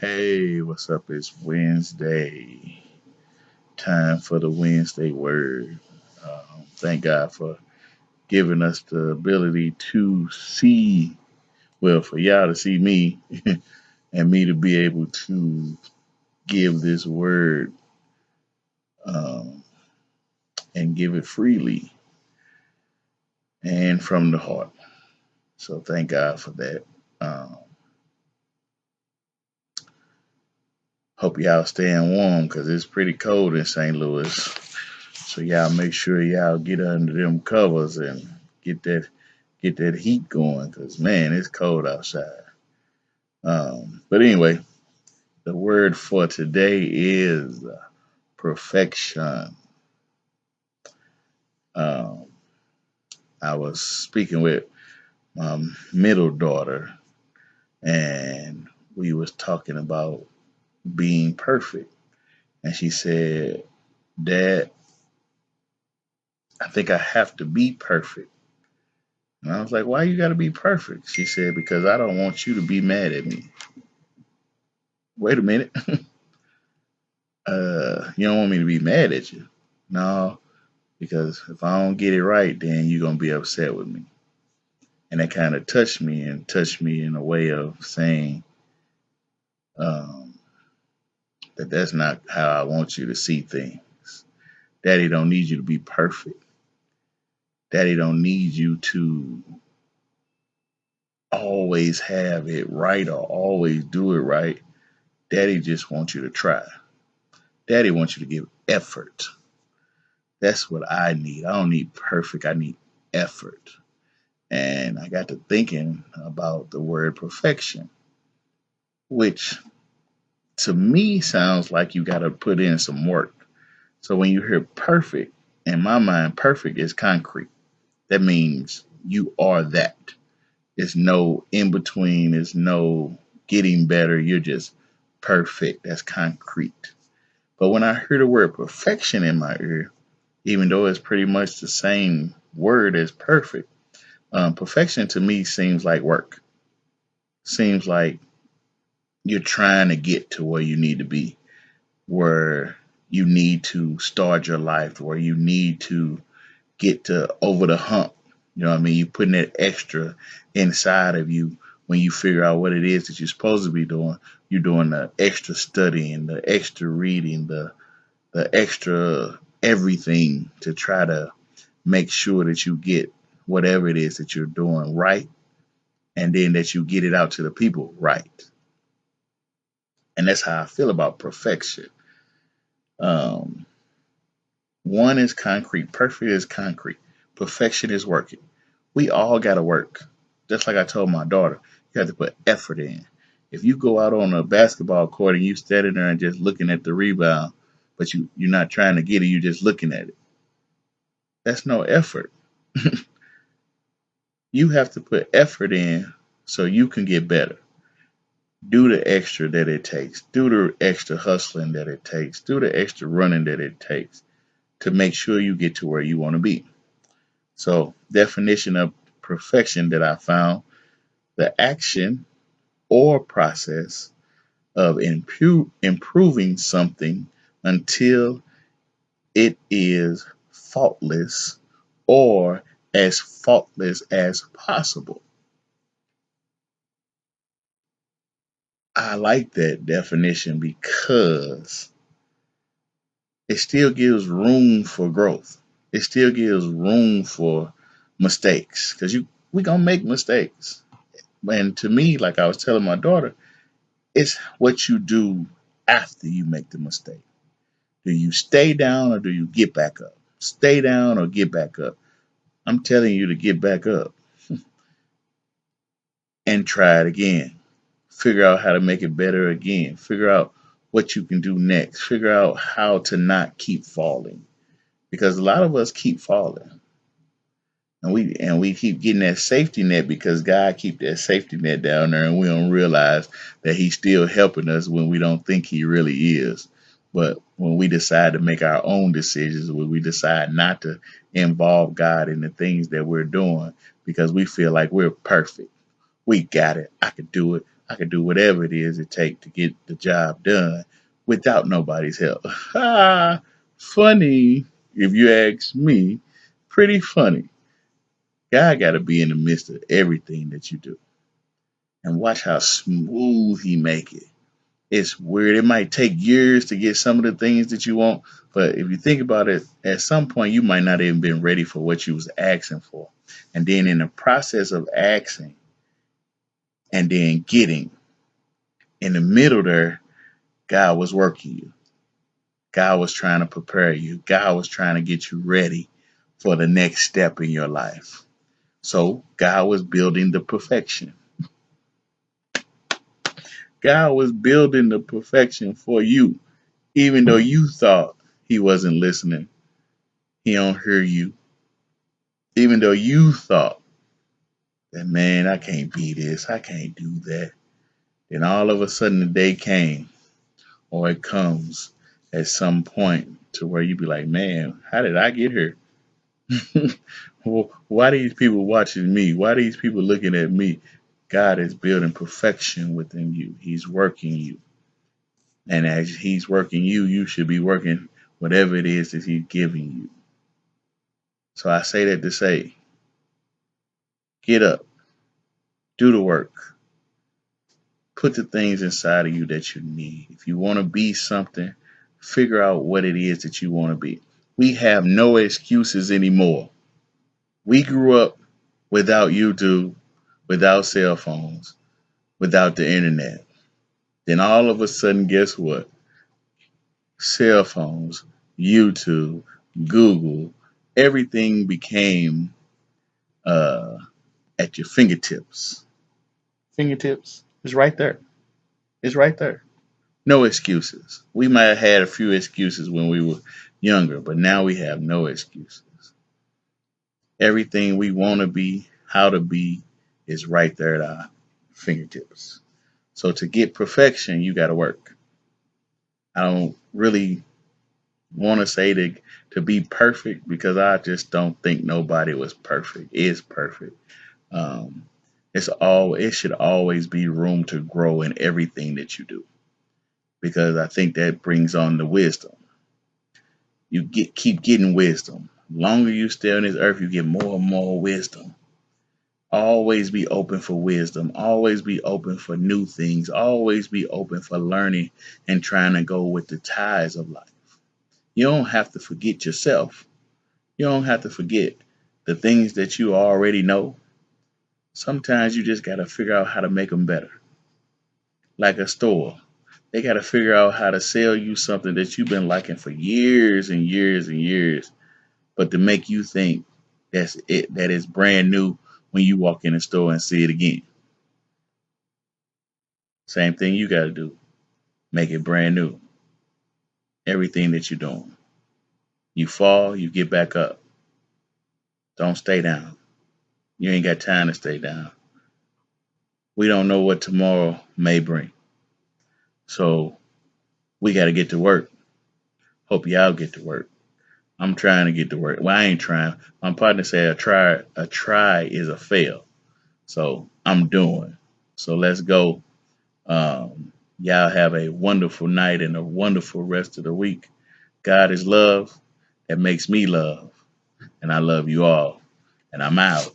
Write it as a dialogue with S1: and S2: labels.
S1: Hey, what's up? It's Wednesday. Time for the Wednesday word. Thank God for giving us the ability to see, well, for y'all to see me and me to be able to give this word um, and give it freely and from the heart. So thank God for that. Um, Hope y'all staying warm because it's pretty cold in St. Louis. So y'all make sure y'all get under them covers and get that get that heat going because man, it's cold outside. But anyway, the word for today is perfection. Um, I was speaking with my middle daughter, and we was talking about being perfect, and she said, "Dad, I think I have to be perfect." And I was like, "Why you got to be perfect?" She said, "Because I don't want you to be mad at me." Wait a minute. You don't want me to be mad at you. No, because if I don't get it right, then you're gonna be upset with me. And that kind of touched me in a way of saying um, that that's not how I want you to see things. Daddy don't need you to be perfect. Daddy don't need you to always have it right or always do it right. Daddy just wants you to try. Daddy wants you to give effort. That's what I need. I don't need perfect. I need effort. And I got to thinking about the word perfection, which to me sounds like you got to put in some work. So when you hear perfect, in my mind, perfect is concrete. That means you are that. There's no in between, there's no getting better. You're just perfect. That's concrete. But when I hear the word perfection in my ear, even though it's pretty much the same word as perfect, perfection to me seems like work. Seems like you're trying to get to where you need to be, where you need to start your life, where you need to get to over the hump. You know what I mean? You putting that extra inside of you when you figure out what it is that you're supposed to be doing. You're doing the extra studying, the extra reading, the extra everything to try to make sure that you get whatever it is that you're doing right, and then that you get it out to the people right. And that's how I feel about perfection. Um, One is concrete, perfect is concrete, perfection is working. We all got to work. Just like I told my daughter, you have to put effort in. If you go out on a basketball court and you standing there and just looking at the rebound, but you're not trying to get it, you're just looking at it. That's no effort. You have to put effort in so you can get better. Do the extra that it takes. Do the extra hustling that it takes. Do the extra running that it takes to make sure you get to where you want to be. So, definition of perfection that I found: the action or process of improving something until it is faultless or as faultless as possible. I like that definition because it still gives room for growth. It still gives room for mistakes because you we gonna make mistakes. And to me, like I was telling my daughter, it's what you do after you make the mistake. Do you stay down or do you get back up? Stay down or get back up. I'm telling you to get back up and try it again. Figure out how to make it better again. Figure out what you can do next. Figure out how to not keep falling because a lot of us keep falling. And we keep getting that safety net because God keep that safety net down there, and we don't realize that He's still helping us when we don't think He really is. But when we decide to make our own decisions, when we decide not to involve God in the things that we're doing because we feel like we're perfect, we got it, I could do it, I could do whatever it is it takes to get the job done without nobody's help. Funny, if you ask me, pretty funny. God got to be in the midst of everything that you do, and watch how smooth He make it. It's weird. It might take years to get some of the things that you want, but if you think about it, at some point you might not even been ready for what you was asking for, and then in the process of asking and then getting, in the middle there, God was working you. God was trying to prepare you. God was trying to get you ready for the next step in your life. So God was building the perfection. God was building the perfection for you, even though you thought He wasn't listening. He don't hear you. Even though you thought that, man, I can't be this, I can't do that. Then all of a sudden the day came, or it comes at some point to where you be like, man, how did I get here? Well, why these people watching me? Why these people looking at me? God is building perfection within you. He's working you. And as He's working you, you should be working whatever it is that He's giving you. So I say that to say, get up, do the work, put the things inside of you that you need. If you want to be something, figure out what it is that you want to be. We have no excuses anymore. We grew up without YouTube, without cell phones, without the internet. Then all of a sudden, guess what? Cell phones, YouTube, Google, everything became uh, at your fingertips. Fingertips is right there. It's right there. No excuses. We might have had a few excuses when we were younger, but now we have no excuses. Everything we want to be, how to be, is right there at our fingertips. So to get perfection, you got to work. I don't really want to say to be perfect because I just don't think nobody was perfect. Is perfect. Um, it should always be room to grow in everything that you do because I think that brings on the wisdom. Keep getting wisdom. The longer you stay on this earth, you get more and more wisdom. Always be open for wisdom. Always be open for new things. Always be open for learning and trying to go with the tides of life. You don't have to forget yourself. You don't have to forget the things that you already know. Sometimes you just got to figure out how to make them better. Like a store. They got to figure out how to sell you something that you've been liking for years and years and years, but to make you think that it's brand new when you walk in the store and see it again. Same thing you got to do. Make it brand new. Everything that you're doing. You fall, you get back up. Don't stay down. You ain't got time to stay down. We don't know what tomorrow may bring. So we got to get to work. Hope y'all get to work. I'm trying to get to work. Well, I ain't trying. My partner said a try is a fail. So I'm doing. So let's go. Y'all have a wonderful night and a wonderful rest of the week. God is love. That makes me love. And I love you all. And I'm out.